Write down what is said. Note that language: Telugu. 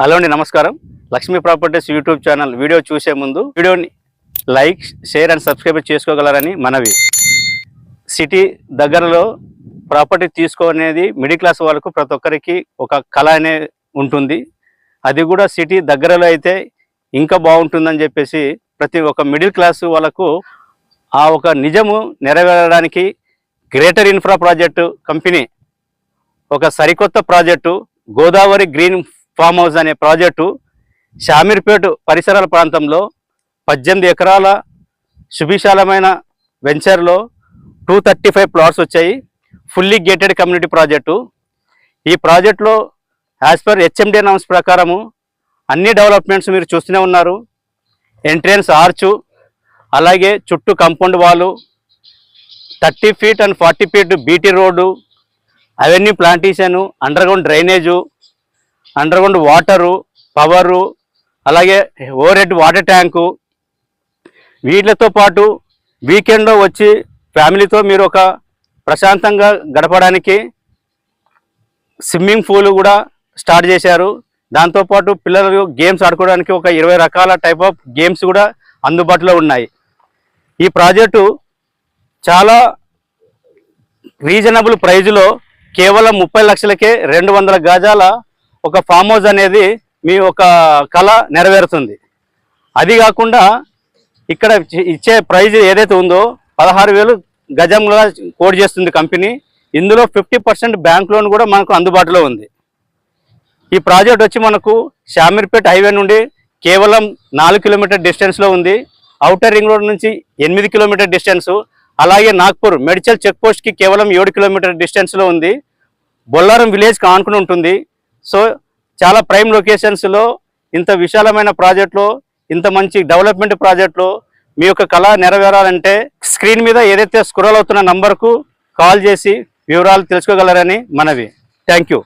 హలో అండి, నమస్కారం. Lakshmi properties YouTube channel video చూసే ముందు వీడియోని లైక్, షేర్ అండ్ సబ్స్క్రైబ్ చేసుకోగలరని మనవి. సిటీ దగ్గరలో ప్రాపర్టీ తీసుకోనేది మిడిల్ క్లాస్ వాళ్ళకు ప్రతి ఒక్కరికి ఒక కళ అనే ఉంటుంది. అది కూడా సిటీ దగ్గరలో అయితే ఇంకా బాగుంటుందని చెప్పేసి ప్రతి ఒక్క మిడిల్ క్లాస్ వాళ్ళకు ఆ ఒక నిజము నెరవేరడానికి గ్రేటర్ ఇన్ఫ్రా ప్రాజెక్టు కంపెనీ ఒక సరికొత్త project Godavari green farm house అనే ప్రాజెక్టు షామీర్పేట పరిసరాల ప్రాంతంలో 18 ఎకరాల సువిశాలమైన వెంచర్లో 235 ప్లాట్స్ వచ్చాయి. Fully gated community project. ఈ ప్రాజెక్టులో యాజ్ పర్ హెచ్ఎండి నామ్స్ ప్రకారము అన్ని డెవలప్మెంట్స్ మీరు చూస్తూనే ఉన్నారు. ఎంట్రన్స్ ఆర్చు, అలాగే చుట్టూ కాంపౌండ్ వాలు, 30 feet and 40 feet BT road, avenue plantation, underground drainage, underground water, power, అలాగే ఓవర్ హెడ్ వాటర్ ట్యాంకు. వీటితో పాటు వీకెండ్లో వచ్చి ఫ్యామిలీతో మీరు ఒక ప్రశాంతంగా గడపడానికి స్విమ్మింగ్ పూల్ కూడా స్టార్ట్ చేశారు. దాంతోపాటు పిల్లలు గేమ్స్ ఆడుకోవడానికి ఒక 20 రకాల టైప్ ఆఫ్ గేమ్స్ కూడా అందుబాటులో ఉన్నాయి. ఈ ప్రాజెక్టు చాలా రీజనబుల్ ప్రైజ్లో కేవలం 30 లక్షలకే 200 గజాల ఒక ఫామ్ హౌస్ అనేది మీ ఒక కళ నెరవేరుతుంది. అది కాకుండా ఇక్కడ ఇచ్చే ప్రైజ్ ఏదైతే ఉందో 16,000 గజంగా కోడ్ చేస్తుంది కంపెనీ. ఇందులో 50% బ్యాంక్ లోన్ కూడా మనకు అందుబాటులో ఉంది. ఈ ప్రాజెక్ట్ వచ్చి మనకు షామీర్పేట హైవే నుండి కేవలం 4 కిలోమీటర్ డిస్టెన్స్లో ఉంది. ఔటర్ రింగ్ రోడ్ నుంచి 8 కిలోమీటర్ డిస్టెన్సు, అలాగే నాగ్పూర్ మెడిచల్ చెక్ పోస్ట్కి కేవలం 7 కిలోమీటర్ డిస్టెన్స్లో ఉంది. బొల్లారం విలేజ్కి ఆనుకుని ఉంటుంది. సో చాలా ప్రైమ్ లొకేషన్స్లో ఇంత విశాలమైన ప్రాజెక్టులో, ఇంత మంచి డెవలప్మెంట్ ప్రాజెక్టులో మీ యొక్క కళ నెరవేరాలంటే స్క్రీన్ మీద ఏదైతే స్క్రోల్ అవుతున్న నంబర్కు కాల్ చేసి వివరాలు తెలుసుకోగలరని మనవి. Thank you.